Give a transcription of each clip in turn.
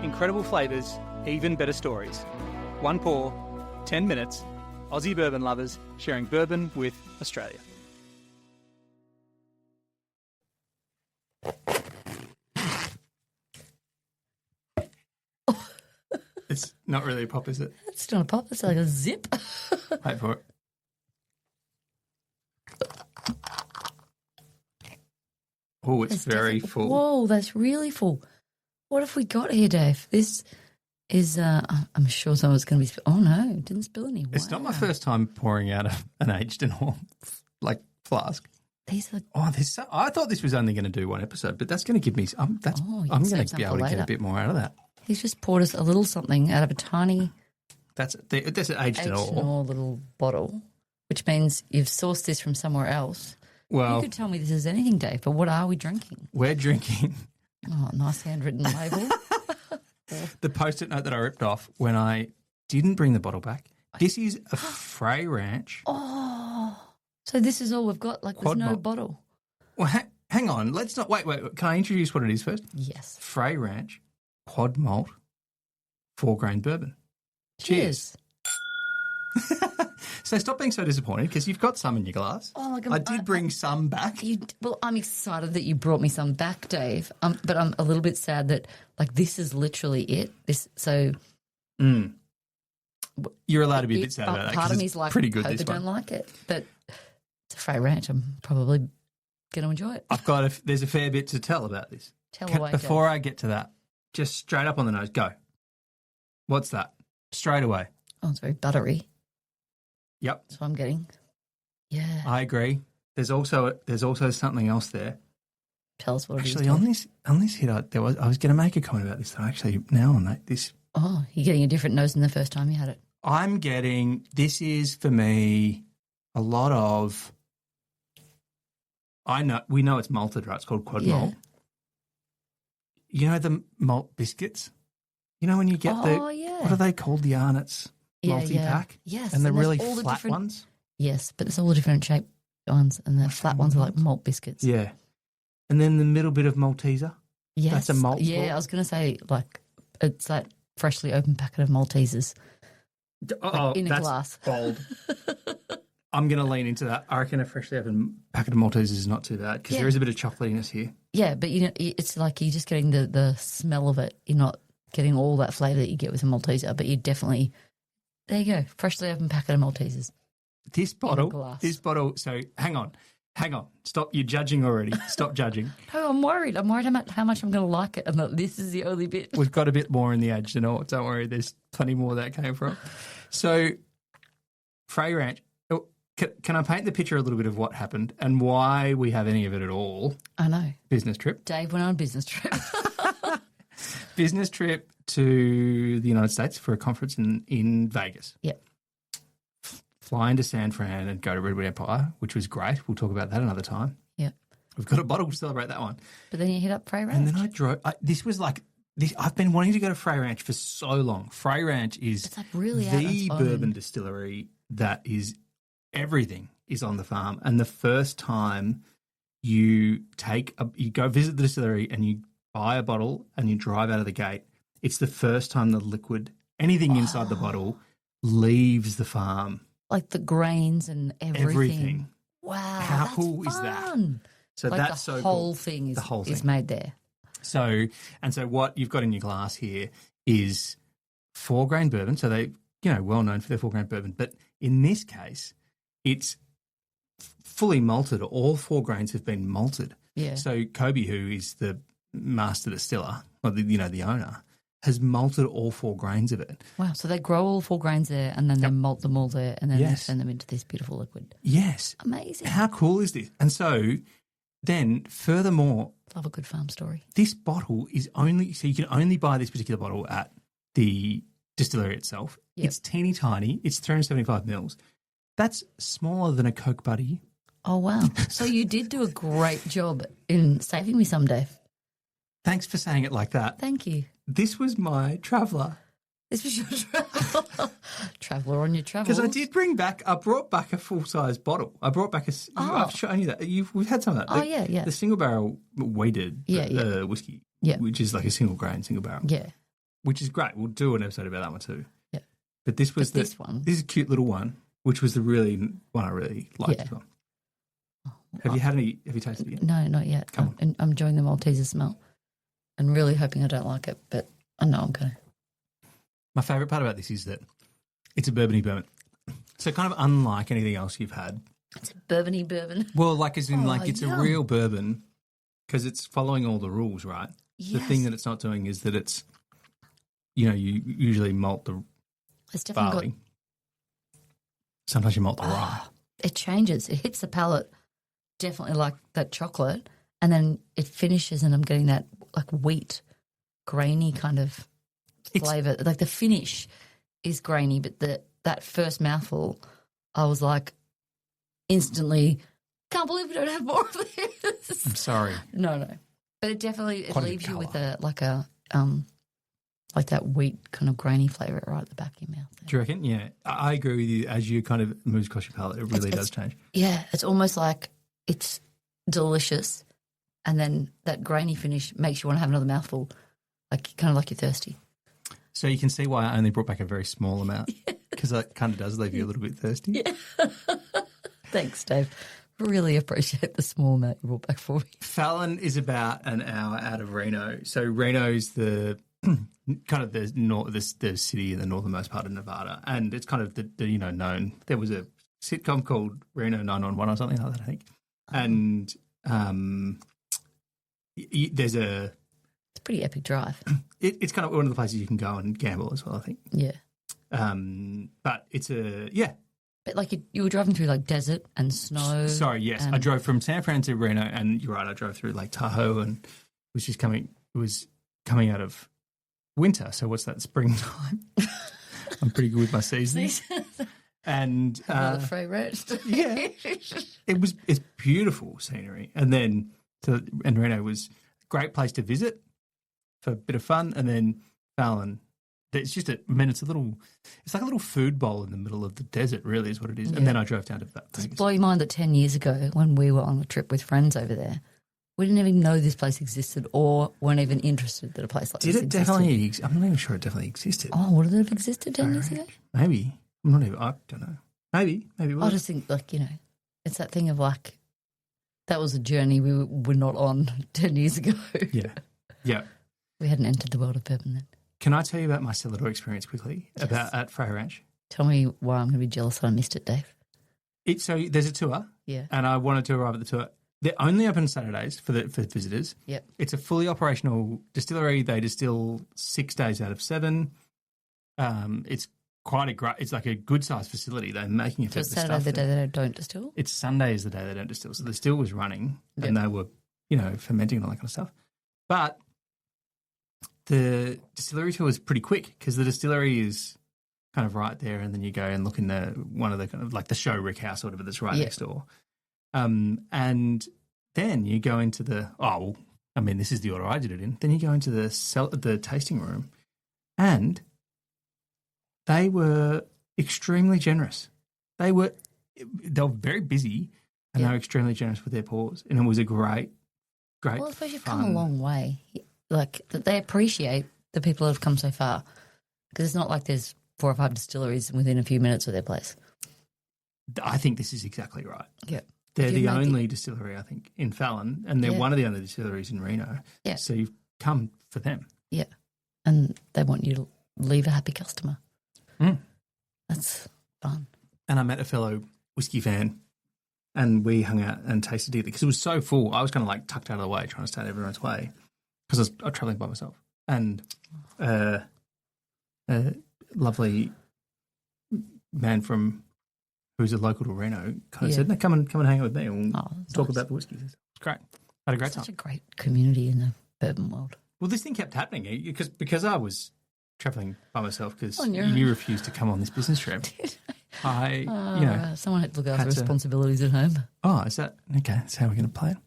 Incredible flavours, even better stories. One pour, 10 minutes. Aussie bourbon lovers sharing bourbon with Australia. It's not really a pop, is it? It's not a pop. It's like a zip. Wait for it. Oh, it's very full. Whoa, that's really full. What have we got here, Dave? This is, I'm sure someone's going to be, oh no, it didn't spill any. Wow. It's not my first time pouring out an aged and all, like flask. These are, I thought this was only going to do one episode, but that's going to give me, I'm going to be able to get a bit more out of that. He's just poured us a little something out of a tiny. That's an aged and all little bottle, which means you've sourced this from somewhere else. Well, you could tell me this is anything, Dave, but what are we drinking? We're drinking. Oh, nice handwritten label. The Post-it note that I ripped off when I didn't bring the bottle back. This is a Frey Ranch. Oh, so this is all we've got? Like there's no bottle? Well, hang on. Let's not – wait. Can I introduce what it is first? Yes. Frey Ranch Quad Malt 4-grain bourbon. Cheers. So stop being so disappointed because you've got some in your glass. Oh my God. I did bring some back. Well, I'm excited that you brought me some back, Dave. But I'm a little bit sad that this is literally it. You're allowed to be a bit sad about that. Part of me's like, pretty good. I don't like it, but it's a Frey Ranch. I'm probably going to enjoy it. There's a fair bit to tell about this. Before I get to that, just straight up on the nose, go. What's that? Straight away. Oh, it's very buttery. Yep. That's what I'm getting. Yeah. I agree. There's also something else there. Tell us what it is. Actually, on this hit, I was going to make a comment about this. Actually, now on this. Oh, you're getting a different nose than the first time you had it. I'm getting, this is for me a lot of, we know it's malted, right? It's called quad malt. You know the malt biscuits? You know when you get what are they called? The Arnott's multi-pack? Yes. And the really flat ones? Yes, but there's all the different shaped ones, and the flat ones are like malt biscuits. Yeah. And then the middle bit of Malteser? Yes. That's a malt. Yeah, I was going to say, it's that freshly opened packet of Maltesers. In a glass. Bold. I'm going to lean into that. I reckon a freshly opened packet of Maltesers is not too bad because there is a bit of chocolatiness here. Yeah, but it's like you're just getting the smell of it. You're not getting all that flavour that you get with a Malteser, but you definitely, there you go, freshly opened packet of Maltesers. This bottle, so hang on, stop, you're judging already, stop judging. No, I'm worried about how much I'm going to like it and that this is the only bit. We've got a bit more in the aged and all, don't worry, there's plenty more that came from. So, Frey Ranch, can I paint the picture a little bit of what happened and why we have any of it at all? I know. Business trip. Dave went on a business trip. Business trip to the United States for a conference in Vegas. Yep. Fly into San Fran and go to Redwood Empire, which was great. We'll talk about that another time. Yep. We've got a bottle to celebrate that one. But then you hit up Frey Ranch. And then I drove. This was like this. I've been wanting to go to Frey Ranch for so long. Frey Ranch is it's like really the bourbon distillery that is everything is on the farm. And the first time you go visit the distillery and you buy a bottle and you drive out of the gate, it's the first time the liquid, anything inside the bottle, leaves the farm. Like the grains and everything. Wow. How cool is that? So that's so cool. The whole thing is made there. So what you've got in your glass here is 4-grain bourbon. So they, well known for their 4-grain bourbon. But in this case, it's fully malted. All 4 grains have been malted. Yeah. So Kobe, who is the master distiller, or the owner, has malted all 4 grains of it. Wow. So they grow all 4 grains there and then they malt them all there and then they send them into this beautiful liquid. Yes. Amazing. How cool is this? And so then furthermore, love a good farm story. This bottle is so you can only buy this particular bottle at the distillery itself. Yep. It's teeny tiny. It's 375 mils. That's smaller than a Coke Buddy. Oh, wow. So you did do a great job in saving me some, Dave. Thanks for saying it like that. Thank you. This was my traveller. This was your traveller. Traveller on your travels. Because I brought back a full-size bottle. I brought back I've shown you that. We've had some of that. Oh, yeah. The single barrel weighted whiskey, which is like a single grain, single barrel. Yeah. which is great. We'll do an episode about that one too. Yeah. But this was this one. This is a cute little one, which was the really one I really liked as well. Have you had any? Have you tasted it yet? No, not yet. Come on. I'm enjoying the Malteser smell and really hoping I don't like it, but I know I'm going to. My favourite part about this is that it's a bourbony bourbon. So kind of unlike anything else you've had. It's a bourbony bourbon. Well, like as in it's yum. a real bourbon because it's following all the rules, right? Yes. The thing that it's not doing is that it's, you usually malt the It's definitely barley. Sometimes you malt the rye. It changes. It hits the palate, definitely like that chocolate, and then it finishes and I'm getting that like wheat, grainy kind of flavour. Like the finish is grainy, but that first mouthful, I was like instantly, can't believe we don't have more of this. I'm sorry. No. But it definitely leaves you with like that wheat kind of grainy flavour right at the back of your mouth. Do you reckon? Yeah. I agree with you. As you kind of moves across your palate, it really does change. Yeah, it's almost like it's delicious and then that grainy finish makes you want to have another mouthful, like kind of like you're thirsty. So you can see why I only brought back a very small amount because that kind of does leave you a little bit thirsty. Yeah. Thanks, Dave. Really appreciate the small amount you brought back for me. Fallon is about an hour out of Reno. So Reno's the kind of the city in the northernmost part of Nevada, and it's kind of the known. There was a sitcom called Reno 911 or something like that, I think, and there's a. It's a pretty epic drive. It's kind of one of the places you can go and gamble as well, I think. Yeah. But it's But like you were driving through like desert and snow. Sorry, yes, I drove from San Fran to Reno, and you're right, I drove through Lake Tahoe, and it was coming out of winter. So what's that, springtime? I'm pretty good with my seasons. And the Frey Ranch. Yeah, it's beautiful scenery, and Reno was a great place to visit for a bit of fun, and then Fallon. It's just it's like a little food bowl in the middle of the desert, really, is what it is. Yeah. And then I drove down to that. Does it blow your mind that 10 years ago, when we were on a trip with friends over there, we didn't even know this place existed or weren't even interested that a place like this existed? Did it definitely? I'm not even sure it definitely existed. Oh, would it have existed 10 years ago? Maybe. I don't know. Maybe it was. I just think, it's that thing of like, that was a journey we were not on 10 years ago. Yeah. We hadn't entered the world of bourbon then. Can I tell you about my cellar experience quickly at Frey Ranch? Tell me why I'm going to be jealous that I missed it, Dave. So there's a tour, yeah, and I wanted to arrive at the tour. They're only open Saturdays for visitors. Yep. It's a fully operational distillery. They distill 6 days out of 7. It's quite it's like a good sized facility. They're making it. So it's Saturday the day they don't distill? It's Sunday is the day they don't distill. So the still was running and they were, fermenting and all that kind of stuff. But the distillery tour was pretty quick because the distillery is kind of right there, and then you go and look in one of the kind of like the show rick house or whatever that's right next door. And then you go into this is the order I did it in. Then you go into the tasting room, and they were extremely generous. They were very busy, and they were extremely generous with their pours, and it was a great. Well, I suppose you've come a long way. Like, they appreciate the people that have come so far, because it's not like there's 4 or 5 distilleries within a few minutes of their place. I think this is exactly right. Yeah. They're the only distillery, I think, in Fallon, and they're one of the only distilleries in Reno. Yeah. So you've come for them. Yeah. And they want you to leave a happy customer. Mm. That's fun. And I met a fellow whiskey fan, and we hung out and tasted it because it was so full. I was kind of like tucked out of the way, trying to stay out of everyone's way because I was travelling by myself. And a lovely man who's a local to Reno kind of said, "No, come and hang out with me and we'll talk about the whiskies." It's great. I had a great time. Such a great community in the bourbon world. Well, this thing kept happening because I was travelling by myself because you refused to come on this business trip. Someone had to look after responsibilities at home. Oh, is that okay? That's how we're going to play it.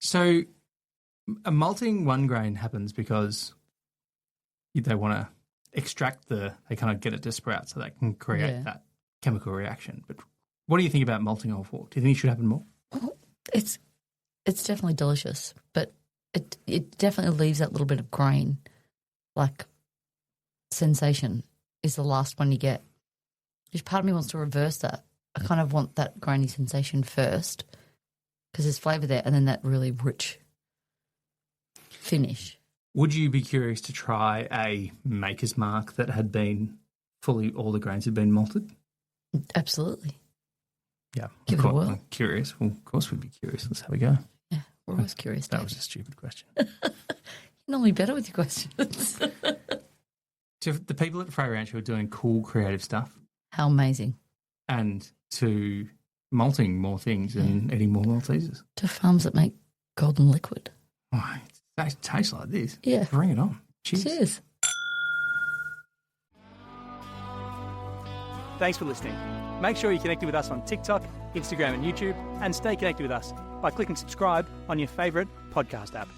So, a malting one grain happens because they want to extract they kind of get it to sprout so they can create that chemical reaction. But what do you think about malting all 4? Do you think it should happen more? It's definitely delicious, but it definitely leaves that little bit of grain like sensation is the last one you get. Which part of me wants to reverse that. I kind of want that grainy sensation first because there's flavour there, and then that really rich finish. Would you be curious to try a Maker's Mark that had been fully, all the grains had been malted? Absolutely. Yeah. Give it a whirl. I'm curious. Well, of course we'd be curious. Let's have a go. Yeah, we're always curious. That was a stupid question. You're normally better with your questions. To the people at Frey Ranch who are doing cool, creative stuff, How amazing. and to malting more things and eating more Maltesers. To farms that make golden liquid. Oh, it tastes like this. Yeah. Bring it on. Cheers. Cheers. Thanks for listening. Make sure you're connected with us on TikTok, Instagram and YouTube, and stay connected with us by clicking subscribe on your favourite podcast app.